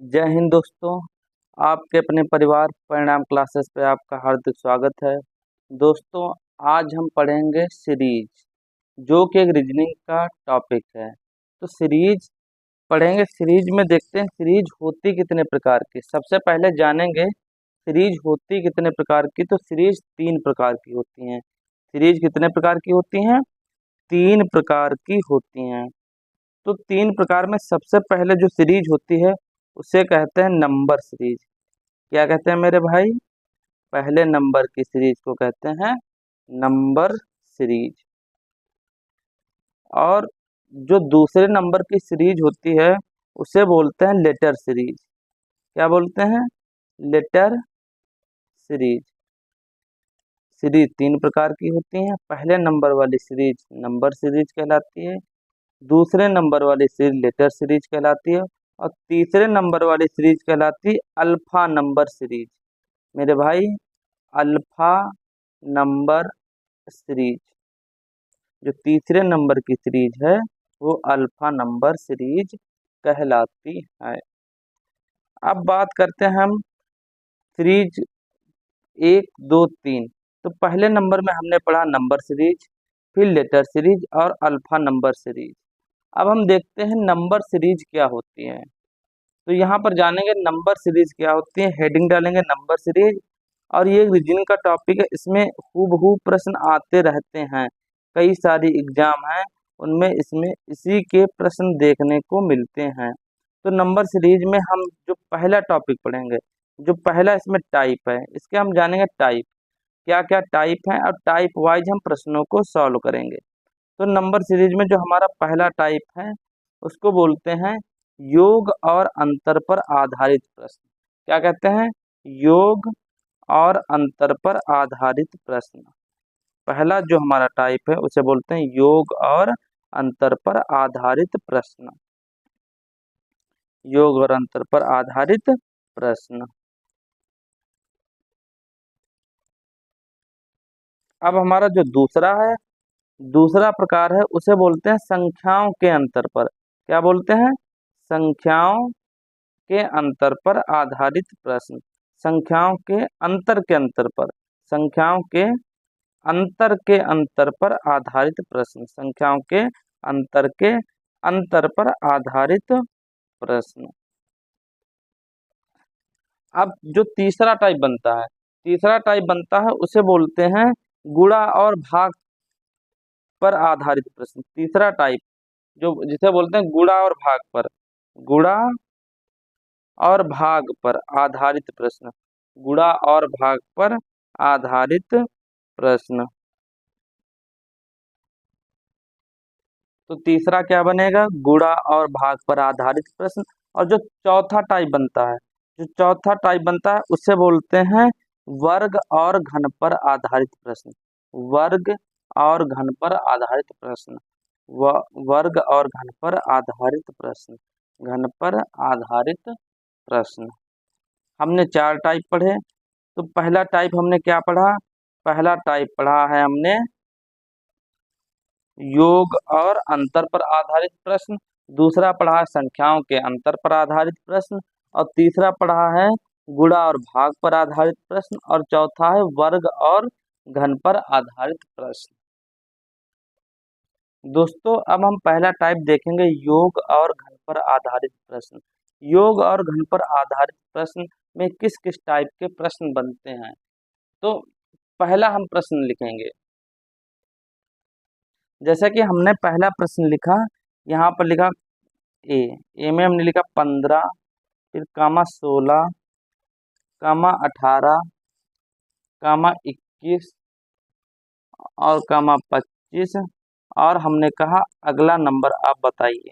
जय हिंद दोस्तों। आपके अपने परिवार परिणाम क्लासेस पे आपका हार्दिक स्वागत है। दोस्तों, आज हम पढ़ेंगे सीरीज, जो कि एक रीजनिंग का टॉपिक है। तो सीरीज पढ़ेंगे। सीरीज में देखते हैं सीरीज होती कितने प्रकार की। सबसे पहले जानेंगे सीरीज होती कितने प्रकार की। तो सीरीज 3 प्रकार की होती हैं। सीरीज कितने प्रकार की होती हैं? 3 प्रकार की होती हैं। तो 3 प्रकार में सबसे पहले जो सीरीज होती है उसे कहते हैं नंबर सीरीज। क्या कहते हैं मेरे भाई? पहले नंबर की सीरीज को कहते हैं नंबर सीरीज। और जो दूसरे नंबर की सीरीज होती है उसे बोलते हैं लेटर सीरीज। क्या बोलते हैं? Letter series. सीरीज 3 प्रकार की होती हैं। पहले नंबर वाली सीरीज नंबर सीरीज कहलाती है, दूसरे नंबर वाली सीरीज लेटर सीरीज कहलाती है, और तीसरे नंबर वाली सीरीज कहलाती है अल्फा नंबर सीरीज। मेरे भाई, अल्फा नंबर सीरीज। जो तीसरे नंबर की सीरीज है वो अल्फा नंबर सीरीज कहलाती है। अब बात करते हैं हम सीरीज 1, 2, 3। तो पहले नंबर में हमने पढ़ा नंबर सीरीज, फिर लेटर सीरीज और अल्फा नंबर सीरीज। अब हम देखते हैं नंबर सीरीज क्या होती है। तो यहाँ पर जानेंगे नंबर सीरीज क्या होती है। हेडिंग डालेंगे नंबर सीरीज। और ये रीजनिंग का टॉपिक है, इसमें हूबहू प्रश्न आते रहते हैं। कई सारी एग्जाम हैं, उनमें इसमें इसी के प्रश्न देखने को मिलते हैं। तो नंबर सीरीज में हम जो पहला टॉपिक पढ़ेंगे, जो पहला इसमें टाइप है, इसके हम जानेंगे टाइप, क्या क्या टाइप है, और टाइप वाइज हम प्रश्नों को सॉल्व करेंगे। तो नंबर सीरीज में जो हमारा पहला टाइप है उसको बोलते हैं योग और अंतर पर आधारित प्रश्न। क्या कहते हैं? योग और अंतर पर आधारित प्रश्न। पहला जो हमारा टाइप है उसे बोलते हैं योग और अंतर पर आधारित प्रश्न। योग और अंतर पर आधारित प्रश्न। अब हमारा जो दूसरा है, दूसरा प्रकार है, उसे बोलते हैं संख्याओं के अंतर पर। क्या बोलते हैं? संख्याओं के अंतर पर आधारित प्रश्न। संख्याओं के अंतर पर, संख्याओं के अंतर पर आधारित प्रश्न। संख्याओं के अंतर पर आधारित प्रश्न। अब जो तीसरा टाइप बनता है, तीसरा टाइप बनता है उसे बोलते हैं गुणा और भाग पर आधारित प्रश्न। तीसरा टाइप जो जिसे बोलते हैं गुणा और भाग पर, गुणा और भाग पर आधारित प्रश्न। गुणा और भाग पर आधारित प्रश्न। तो तीसरा क्या बनेगा? गुणा और भाग पर आधारित प्रश्न। और जो चौथा टाइप बनता है, जो चौथा टाइप बनता है उसे बोलते हैं वर्ग और घन पर आधारित प्रश्न। वर्ग और घन पर आधारित प्रश्न। वर्ग और घन पर आधारित प्रश्न। घन पर आधारित प्रश्न। हमने 4 टाइप पढ़े। तो पहला टाइप हमने क्या पढ़ा? पहला टाइप पढ़ा है हमने योग और अंतर पर आधारित प्रश्न। दूसरा पढ़ा है संख्याओं के अंतर पर आधारित प्रश्न। और तीसरा पढ़ा है गुणा और भाग पर आधारित प्रश्न। और चौथा है वर्ग और घन पर आधारित प्रश्न। दोस्तों, अब हम पहला टाइप देखेंगे योग और घन पर आधारित प्रश्न। योग और घन पर आधारित प्रश्न में किस किस टाइप के प्रश्न बनते हैं। तो पहला हम प्रश्न लिखेंगे। जैसा कि हमने पहला प्रश्न लिखा, यहाँ पर लिखा ए। ए में हमने लिखा 15, फिर कामा 16, कामा 18, कामा 21 और कामा 25। और हमने कहा अगला नंबर आप बताइए।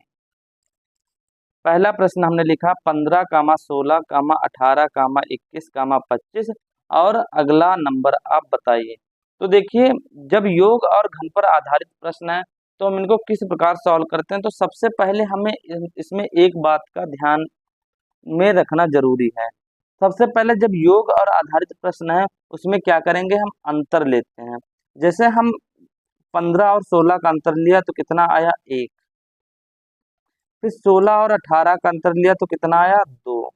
पहला प्रश्न हमने लिखा 15, कामा 16, कामा 18, कामा 21, कामा 25 और अगला नंबर आप बताइए। तो देखिए, जब योग और घन पर आधारित प्रश्न है तो हम इनको किस प्रकार सॉल्व करते हैं। तो सबसे पहले हमें इसमें एक बात का ध्यान में रखना जरूरी है। सबसे पहले जब योग और आधारित प्रश्न है उसमें क्या करेंगे, हम अंतर लेते हैं। जैसे हम 15 और 16 का अंतर लिया तो कितना आया? 1। फिर 16 और 18 का अंतर लिया तो कितना आया? 2।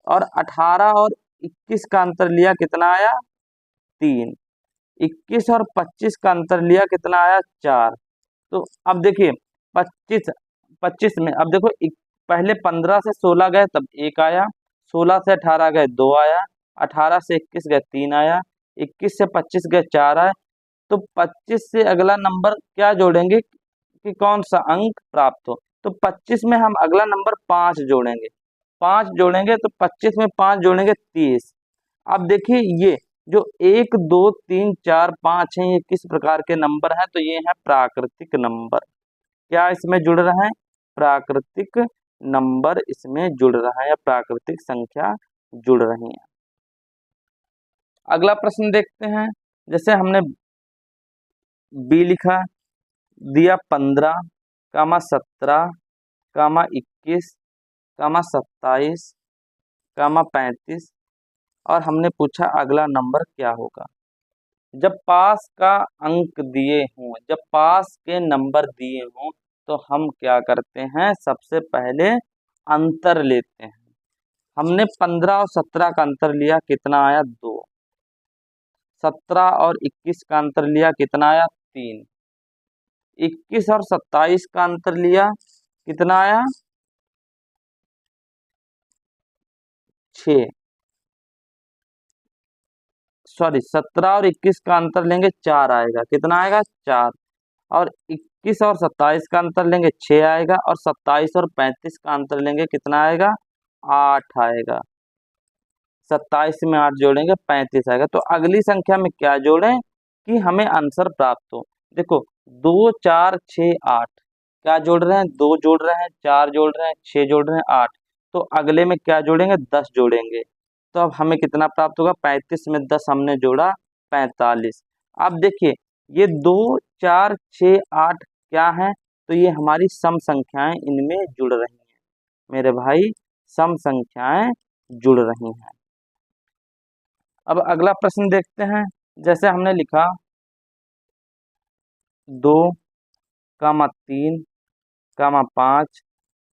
और 18 और 21 का अंतर लिया, कितना आया 3। 21 और 25 का अंतर लिया, कितना आया 4। तो अब देखिए 25 25 में अब देखो पहले 15 से 16 गए तब 1 आया, 16 से 18 गए 2 आया, 18 से 21 गए 3 आया, 21 से 25 गए 4 आए। तो 25 से अगला नंबर क्या जोड़ेंगे कि कौन सा अंक प्राप्त हो। तो 25 में हम अगला नंबर 5 जोड़ेंगे, 5 जोड़ेंगे तो 25 में 5 जोड़ेंगे 30। अब देखिए ये जो 1 2 3 4 5 है, ये किस प्रकार के नंबर हैं, तो ये है प्राकृतिक नंबर। क्या इसमें जुड़ रहा है, प्राकृतिक नंबर इसमें जुड़ रहा है या प्राकृतिक संख्या जुड़ रही है। अगला प्रश्न देखते हैं। जैसे हमने बी लिखा, दिया 15, 17, 21, 27, 35 और हमने पूछा अगला नंबर क्या होगा। जब पास का अंक दिए हों, जब पास के नंबर दिए हों तो हम क्या करते हैं, सबसे पहले अंतर लेते हैं। हमने 15 और 17 का अंतर लिया, कितना आया 2। 17 और 21 का अंतर लिया, कितना आया 3। 21 और 27 का अंतर लिया, कितना आया 6। सॉरी 17 और 21 का अंतर लेंगे 4 आएगा, कितना आएगा 4। और 21 और 27 का अंतर लेंगे 6 आएगा, और 27 और 35 का अंतर लेंगे, कितना आएगा 8 आएगा। 27 में 8 जोड़ेंगे 35 आएगा। तो अगली संख्या में क्या जोड़ें कि हमें आंसर प्राप्त हो। देखो 2 4 6 8, क्या जोड़ रहे हैं 2 जोड़ रहे हैं, 4 जोड़ रहे हैं, 6 जोड़ रहे हैं 8। तो अगले में क्या जोड़ेंगे 10 जोड़ेंगे। तो अब हमें कितना प्राप्त होगा, 35 में 10 हमने जोड़ा 45। अब देखिए ये 2 4 6 8 क्या है, तो ये हमारी सम संख्याएं इनमें जुड़ रही हैं मेरे भाई, सम संख्याएं जुड़ रही हैं। अब अगला प्रश्न देखते हैं। जैसे हमने लिखा 2, 3, 5,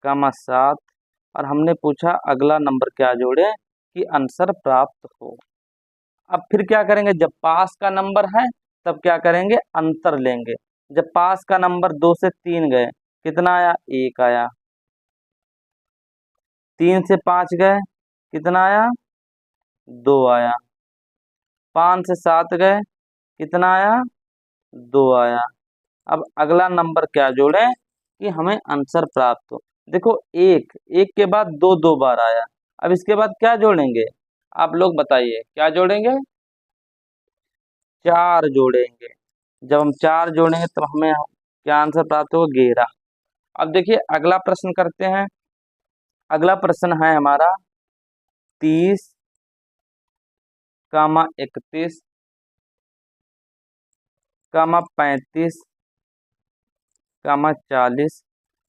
7 और हमने पूछा अगला नंबर क्या जोड़े कि आंसर प्राप्त हो। अब फिर क्या करेंगे, जब पास का नंबर है तब क्या करेंगे, अंतर लेंगे। जब पास का नंबर 2 से 3 गए, कितना आया 1 आया। 3 से 5 गए, कितना आया 2 आया। 5 से 7 गए, कितना आया 2 आया। अब अगला नंबर क्या जोड़े कि हमें आंसर प्राप्त हो। देखो एक एक के बाद 2 2 बार आया। अब इसके बाद क्या जोड़ेंगे, आप लोग बताइए क्या जोड़ेंगे, 4 जोड़ेंगे। जब हम 4 जोड़ेंगे तब हमें क्या आंसर प्राप्त होगा 11। अब देखिए अगला प्रश्न करते हैं। अगला प्रश्न है हमारा 30, 31, 35, 40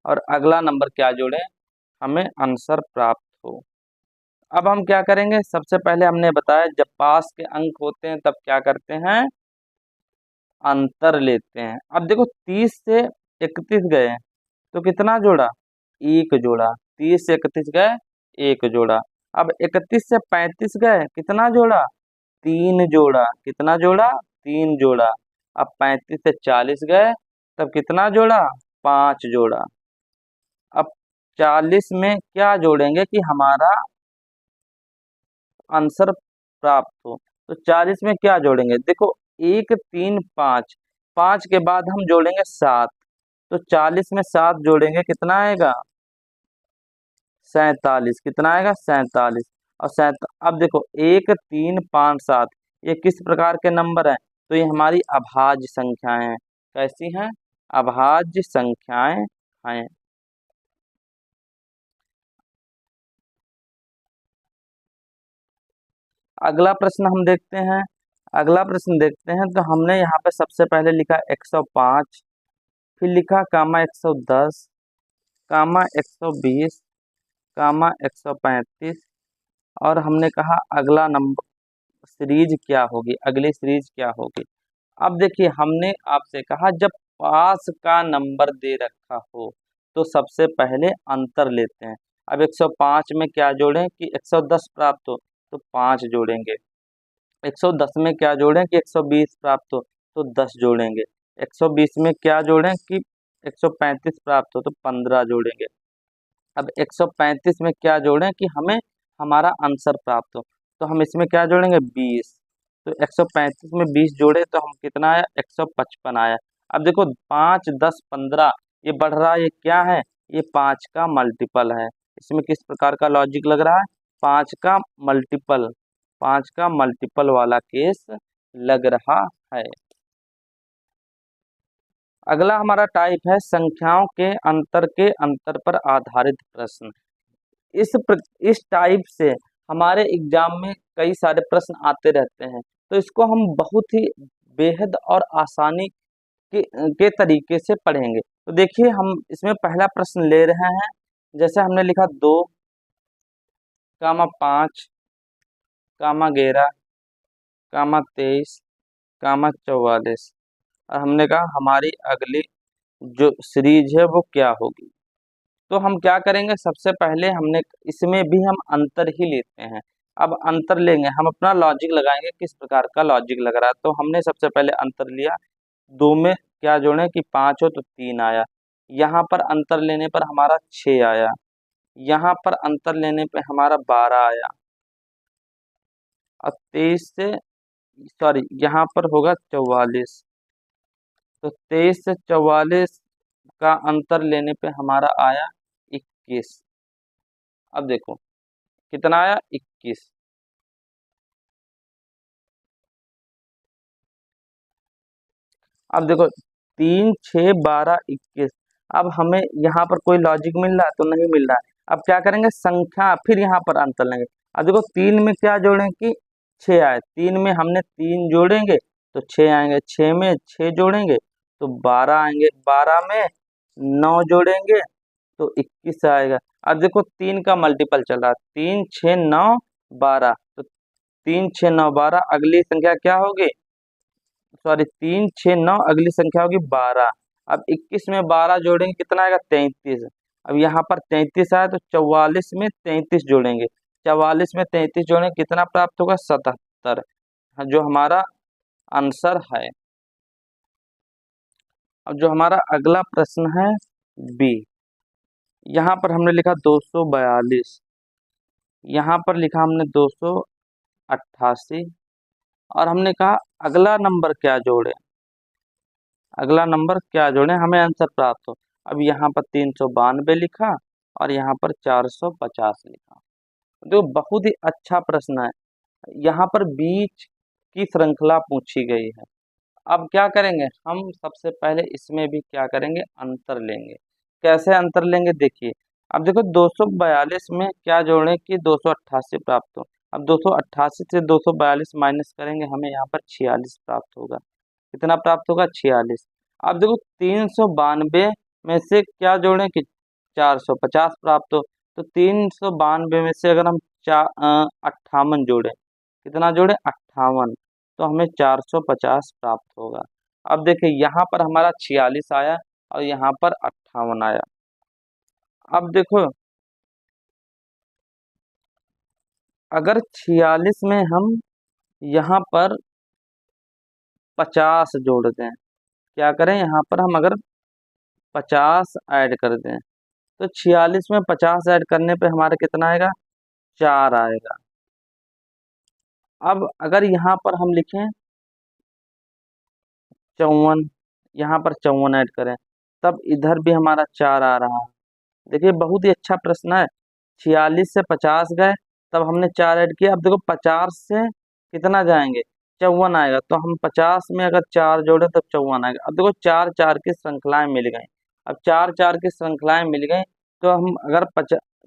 और अगला नंबर क्या जोड़े हमें आंसर प्राप्त हो। अब हम क्या करेंगे, सबसे पहले हमने बताया जब पास के अंक होते हैं तब क्या करते हैं, अंतर लेते हैं। अब देखो 30 से 31 गए तो कितना जोड़ा, 1 जोड़ा। 30 से 31 गए 1 जोड़ा। अब 31 से 35 गए, कितना जोड़ा 3 जोड़ा। कितना जोड़ा 3 जोड़ा। अब 35 से 40 गए तब कितना जोड़ा 5 जोड़ा। अब 40 में क्या जोड़ेंगे कि हमारा आंसर प्राप्त हो। तो 40 में क्या जोड़ेंगे, देखो 1 3 5, 5 के बाद हम जोड़ेंगे 7। तो 40 में 7 जोड़ेंगे, कितना आएगा 47। कितना आएगा 47। और अब देखो 1 3 5 7 ये किस प्रकार के नंबर हैं, तो ये हमारी अभाज्य संख्याएं हैं। कैसी हैं, अभाज्य संख्याएं हैं। अगला प्रश्न हम देखते हैं। अगला प्रश्न देखते हैं तो हमने यहाँ पे सबसे पहले लिखा 105, फिर लिखा 110, 120, 135 और हमने कहा अगला नंबर सीरीज क्या होगी, अगली सीरीज क्या होगी। अब देखिए हमने आपसे कहा जब पास का नंबर दे रखा हो तो सबसे पहले अंतर लेते हैं। अब 105 में क्या जोड़ें कि 110 प्राप्त हो तो 5 जोड़ेंगे। 110 में क्या जोड़ें कि 120 प्राप्त हो तो 10 जोड़ेंगे। 120 में क्या जोड़ें कि 135 प्राप्त हो तो 15 जोड़ेंगे। अब 135 में क्या जोड़ें कि हमें हमारा आंसर प्राप्त हो तो हम इसमें क्या जोड़ेंगे 20। तो 135 में 20 जोड़े तो हम कितना आया 155 आया। अब देखो 5 10 15 ये बढ़ रहा है, ये क्या है, ये 5 का मल्टीपल है। इसमें किस प्रकार का लॉजिक लग रहा है, 5 का मल्टीपल, 5 का मल्टीपल वाला केस लग रहा है। अगला हमारा टाइप है संख्याओं के अंतर पर आधारित प्रश्न। इस टाइप से हमारे एग्जाम में कई सारे प्रश्न आते रहते हैं, तो इसको हम बहुत ही बेहद और आसानी के तरीके से पढ़ेंगे। तो देखिए हम इसमें पहला प्रश्न ले रहे हैं। जैसे हमने लिखा 2, 5, 11, 23, 44 और हमने कहा हमारी अगली जो सीरीज है वो क्या होगी। तो हम क्या करेंगे, सबसे पहले हमने इसमें भी हम अंतर ही लेते हैं। अब अंतर लेंगे, हम अपना लॉजिक लगाएंगे किस प्रकार का लॉजिक लग रहा है। तो हमने सबसे पहले अंतर लिया, 2 में क्या जोड़ें कि 5 हो तो 3 आया। यहाँ पर अंतर लेने पर हमारा 6 आया। यहाँ पर अंतर लेने पे हमारा 12 आया। और 23 से सॉरी यहाँ पर होगा 44। तो 23 से 44 का अंतर लेने पे हमारा आया 21। अब देखो कितना आया 21। अब देखो 3 6 12 21। अब हमें यहाँ पर कोई लॉजिक मिल रहा है तो नहीं मिल रहा है। अब क्या करेंगे, संख्या फिर यहाँ पर अंतर लेंगे। अब देखो 3 में क्या जोड़ें कि 6 आए। 3 में हमने 3 जोड़ेंगे तो 6 आएंगे। 6 में 6 जोड़ेंगे तो 12 आएंगे। 12 में 9 जोड़ेंगे तो 21 आएगा। अब देखो 3 का मल्टीपल चल रहा है, 3 6 9 12। तो 3 6 9 12, अगली संख्या क्या होगी, सॉरी 3 6 9 अगली संख्या होगी 12। अब 21 में 12 जोड़ेंगे कितना आएगा 33। अब यहाँ पर 33 आया तो 44 में 33 जोड़ेंगे। 44 में 33 जोड़ेंगे कितना प्राप्त होगा 77, जो हमारा आंसर है। अब जो हमारा अगला प्रश्न है बी, यहाँ पर हमने लिखा 242, यहाँ पर लिखा हमने 288 और हमने कहा अगला नंबर क्या जोड़े, अगला नंबर क्या जोड़े हमें आंसर प्राप्त हो। अब यहाँ पर 392 लिखा और यहाँ पर 450 लिखा। तो बहुत ही अच्छा प्रश्न है। यहाँ पर बीच की श्रृंखला पूछी गई है। अब क्या करेंगे, हम सबसे पहले इसमें भी क्या करेंगे अंतर लेंगे। कैसे अंतर लेंगे देखिए। अब देखो 242 में क्या जोड़ें कि 288 प्राप्त हो। अब 288 से 242 माइनस करेंगे, हमें यहाँ पर 46 प्राप्त होगा। कितना प्राप्त होगा 46। अब देखो 392 में से क्या जोड़ें कि 450 प्राप्त हो। तो 392 में से अगर हम 58 जोड़ें, कितना जोड़े 58, तो हमें 450 प्राप्त होगा। अब देखिए यहाँ पर हमारा 46 आया और यहाँ पर 58 आया। अब देखो अगर 46 में हम यहाँ पर 50 जोड़ दें, क्या करें यहाँ पर हम अगर 50 ऐड कर दें तो 46 में 50 ऐड करने पे हमारा कितना आएगा 4 आएगा। अब अगर यहाँ पर हम लिखें 54, यहाँ पर 54 ऐड करें तब इधर भी हमारा 4 आ रहा है। देखिए बहुत ही अच्छा प्रश्न है। 46 से 50 गए तब हमने 4 ऐड किया। अब देखो 50 से कितना जाएंगे 54 आएगा। तो हम 50 में अगर 4 जोड़े तब 54 आएगा। अब देखो 4 4 की श्रृंखलाएं मिल गई। अब 4 4 की श्रृंखलाएं मिल गई तो हम अगर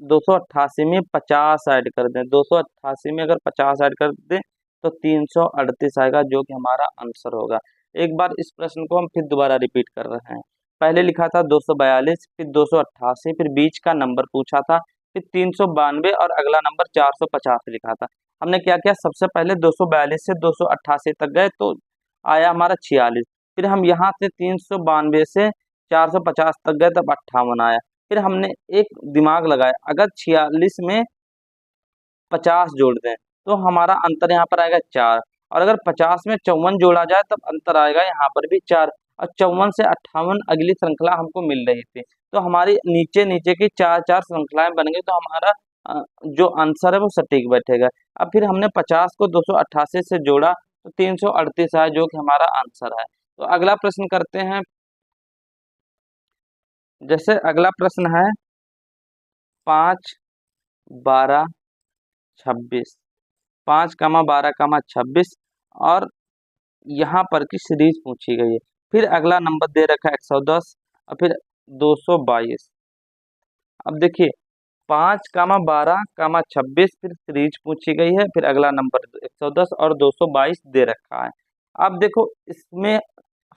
288 में 50 ऐड कर दें, 288 में अगर 50 ऐड कर दें तो 338 आएगा, जो कि हमारा आंसर होगा। एक बार इस प्रश्न को हम फिर दोबारा रिपीट कर रहे हैं। पहले लिखा था 242, फिर 288, फिर बीच का नंबर पूछा था, फिर 392 और अगला नंबर 450 लिखा था। हमने क्या किया, सबसे पहले 242 से 288 तक गए तो आया हमारा 46। फिर हम यहाँ से 392 से 450 तक गए तब 58 आया। फिर हमने एक दिमाग लगाया, अगर 46 में 50 जोड़ दें तो हमारा अंतर यहाँ पर आएगा 4, और अगर 50 में 54 जोड़ा जाए तब अंतर आएगा यहाँ पर भी 4, और 54 से 58 अगली श्रृंखला हमको मिल रही थी, तो हमारी नीचे नीचे की 4 श्रृंखलाएं बन गई, तो हमारा जो आंसर है वो सटीक बैठेगा। अब फिर हमने 50 को 288 से जोड़ा तो 338 आया, जो कि हमारा आंसर है। तो अगला प्रश्न करते हैं। जैसे अगला प्रश्न है 5, 12, 26, 5, 12, 26, और यहाँ पर की सीरीज पूछी गई है। फिर अगला नंबर दे रखा है 110 और फिर 222। अब देखिए 5, 12, 26, फिर सीरीज पूछी गई है, फिर अगला नंबर 110 और 222 दे रखा है। अब देखो इसमें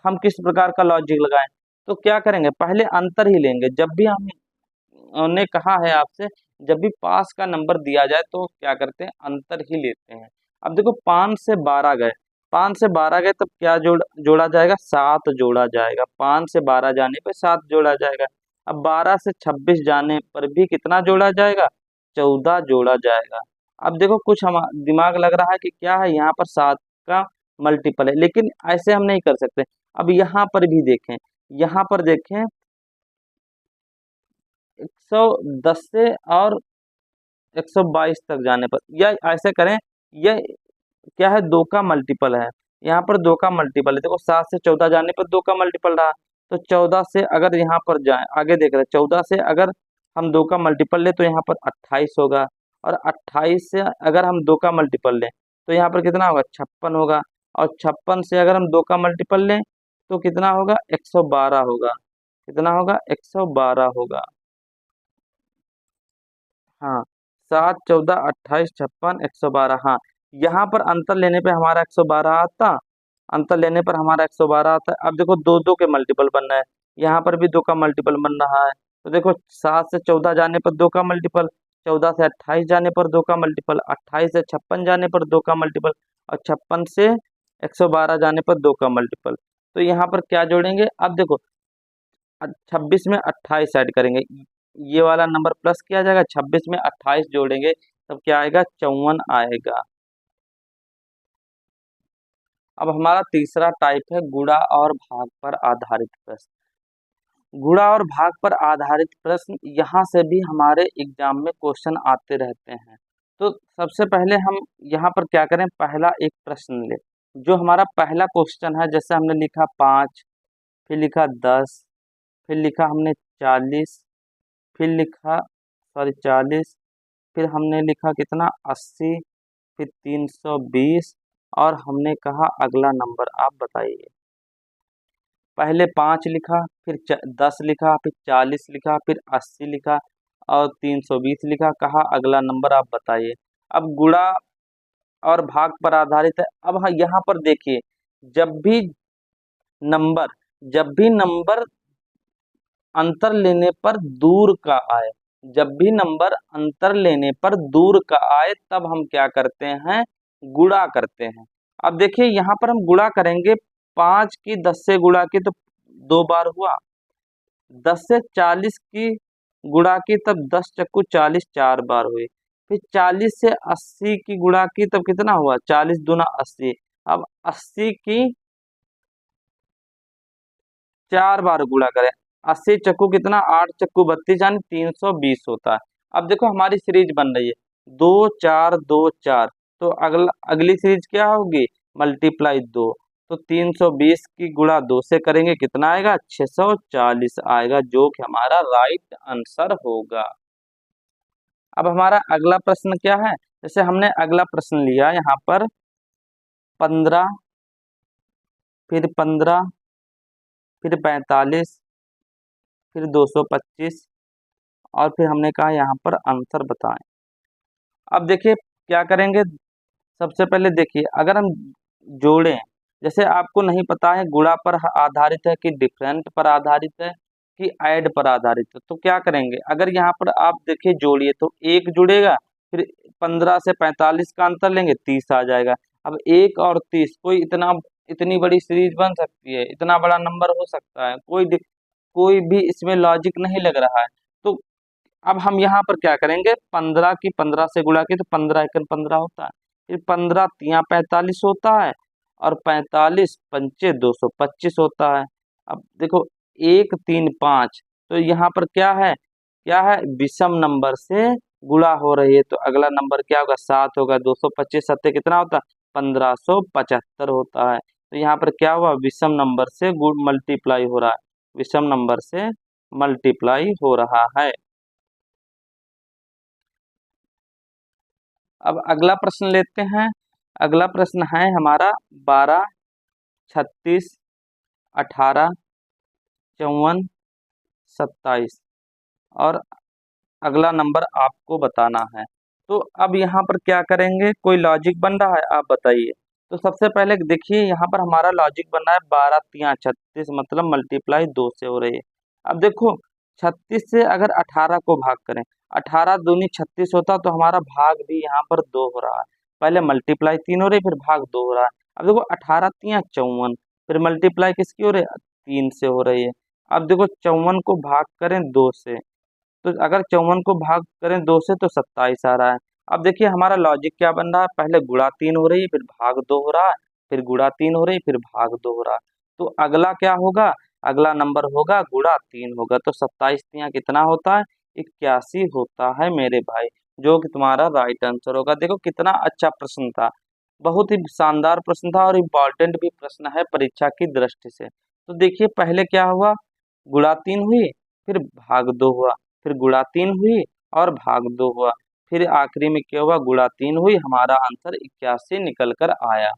हम किस प्रकार का लॉजिक लगाएं, तो क्या करेंगे, पहले अंतर ही लेंगे। जब भी हमने कहा है आपसे, जब भी पास का नंबर दिया जाए तो क्या करते हैं, अंतर ही लेते हैं। अब देखो 5 से 12 गए, 5 से 12 गए तब क्या जोड़ा जाएगा, 7 जोड़ा जाएगा। 5 से 12 जाने पर 7 जोड़ा जाएगा। अब 12 से 26 जाने पर भी कितना जोड़ा जाएगा, 14 जोड़ा जाएगा। अब देखो कुछ हम दिमाग लग रहा है कि क्या है, यहाँ पर 7 का मल्टीपल है, लेकिन ऐसे हम नहीं कर सकते। अब यहाँ पर भी देखें, यहाँ पर देखें 110 से और 122 तक जाने पर, या ऐसे करें, यह क्या है, 2 का मल्टीपल है, यहाँ पर 2 का मल्टीपल है। देखो 7 से 14 जाने पर 2 का मल्टीपल रहा, तो 14 से अगर यहाँ पर जाए, आगे देख रहे हैं, 14 से अगर हम 2 का मल्टीपल ले तो यहाँ पर 28 होगा, और 28 से अगर हम 2 का मल्टीपल लें तो यहाँ पर कितना होगा, 56 होगा, और 56 से अगर हम 2 का मल्टीपल लें तो कितना होगा, 112 होगा। कितना होगा, 112 होगा। हाँ, 7, 14, 28, 56, 112। हाँ, यहाँ पर अंतर लेने पे हमारा 112 आता, अंतर लेने पर हमारा 112 आता है। अब देखो 2 2 के मल्टीपल बन रहा है, यहाँ पर भी 2 का मल्टीपल बन रहा है। तो देखो 7 से 14 जाने पर 2 का मल्टीपल, 14 से 28 जाने पर 2 का मल्टीपल, 28 से 56 जाने पर 2 का मल्टीपल, और 56 से 112 जाने पर 2 का मल्टीपल। तो यहाँ पर क्या जोड़ेंगे, अब देखो 26 में 28 ऐड करेंगे, ये वाला नंबर प्लस किया जाएगा, 26 में 28 जोड़ेंगे तब क्या आएगा, 54 आएगा। अब हमारा तीसरा टाइप है गुणा और भाग पर आधारित प्रश्न। गुणा और भाग पर आधारित प्रश्न, यहाँ से भी हमारे एग्जाम में क्वेश्चन आते रहते हैं। तो सबसे पहले हम यहाँ पर क्या करें, पहला एक प्रश्न ले, जो हमारा पहला क्वेश्चन है। जैसे हमने लिखा 5, फिर लिखा 10, फिर लिखा हमने 40, फिर लिखा 40, फिर हमने लिखा कितना, 80, फिर 320, और हमने कहा अगला नंबर आप बताइए। पहले 5 लिखा, फिर 10 लिखा, फिर 40 लिखा, फिर 80 लिखा, और 320 लिखा, कहा अगला नंबर आप बताइए। अब गुणा और भाग पर आधारित है। अब हाँ, यहाँ पर देखिए, जब भी नंबर जब भी नंबर अंतर लेने पर दूर का आए, जब भी नंबर अंतर लेने पर दूर का आए तब हम क्या करते हैं, गुणा करते हैं। अब देखिए यहाँ पर हम गुणा करेंगे, 5 की 10 से गुणा की तो 2 बार हुआ, 10 से 40 की गुणा की तब 10 चक्कू 40 4 बार हुई, फिर 40 से 80 की गुणा की तब कितना हुआ, 40 दूना 80। अब 80 की 4 बार गुणा करें, 80 चक्कू कितना, 8 चक्कू 32, यानी 320 होता है। अब देखो हमारी सीरीज बन रही है 2 4 2 4, तो अगली सीरीज क्या होगी, मल्टीप्लाई 2, तो 320 की गुणा 2 से करेंगे, कितना आएगा, 640 आएगा, जो कि हमारा राइट आंसर होगा। अब हमारा अगला प्रश्न क्या है, जैसे हमने अगला प्रश्न लिया यहाँ पर 15, फिर 15, फिर 45, फिर 225, और फिर हमने कहा यहाँ पर आंसर बताएं। अब देखिए क्या करेंगे, सबसे पहले देखिए अगर हम जोड़ें, जैसे आपको नहीं पता है गुणा पर आधारित है कि डिफरेंट पर आधारित है कि ऐड पर आधारित है, तो क्या करेंगे, अगर यहाँ पर आप देखिए जोड़िए तो 1 जुड़ेगा, फिर 15 से 45 का अंतर लेंगे, 30 आ जाएगा। अब 1 और 30, कोई इतनी बड़ी सीरीज बन सकती है, इतना बड़ा नंबर हो सकता है, कोई भी इसमें लॉजिक नहीं लग रहा है। तो अब हम यहाँ पर क्या करेंगे, 15 की 15 से गुणा की तो 15 एकन 15 होता है, फिर 15 तिया 45 होता है, और 45 पंचे 225 होता है। अब देखो 1 3 5, तो यहाँ पर क्या है विषम नंबर से गुणा हो रही है, तो अगला नंबर क्या होगा, 7 होगा। 225 सत्ते कितना होता है, 1575 होता है। तो यहाँ पर क्या हुआ, विषम नंबर से मल्टीप्लाई हो रहा है, विषम नंबर से मल्टीप्लाई हो रहा है। अब अगला प्रश्न लेते हैं। अगला प्रश्न है हमारा 12, 36, 18, 54, 27, और अगला नंबर आपको बताना है। तो अब यहाँ पर क्या करेंगे, कोई लॉजिक बन रहा है, आप बताइए। तो सबसे पहले देखिए यहाँ पर हमारा लॉजिक बन रहा है 12 तिया 36, मतलब मल्टीप्लाई 2 से हो रही है। अब देखो 36 से अगर 18 को भाग करें, 18 दूनी 36 होता, तो हमारा भाग भी यहाँ पर 2 हो रहा है। पहले मल्टीप्लाई 3 हो रही, फिर भाग 2 हो रहा है। अब देखो 18 तिया 54, फिर मल्टीप्लाई किसकी हो रही है, 3 से हो रही है। अब देखो 54 को भाग करें 2 से, तो अगर 54 को भाग करें 2 से तो 27 आ रहा है। अब देखिए हमारा लॉजिक क्या बन रहा है, पहले गुणा 3 हो रही है, फिर भाग 2 हो रहा है, फिर गुणा 3 हो रही है, फिर भाग 2 हो रहा है। तो अगला क्या होगा, अगला नंबर होगा गुणा 3 होगा, तो 27 तिया कितना होता है, 81 होता है मेरे भाई, जो कि तुम्हारा राइट आंसर होगा। देखो कितना अच्छा प्रश्न था, बहुत ही शानदार प्रश्न था, और इम्पोर्टेंट भी प्रश्न है परीक्षा की दृष्टि से। तो देखिए पहले क्या हुआ, गुणा 3 हुई, फिर भाग 2 हुआ, फिर गुणा 3 हुई और भाग 2 हुआ, फिर आखिरी में क्या हुआ, गुणा 3 हुई, हमारा आंसर 81 निकल कर आया।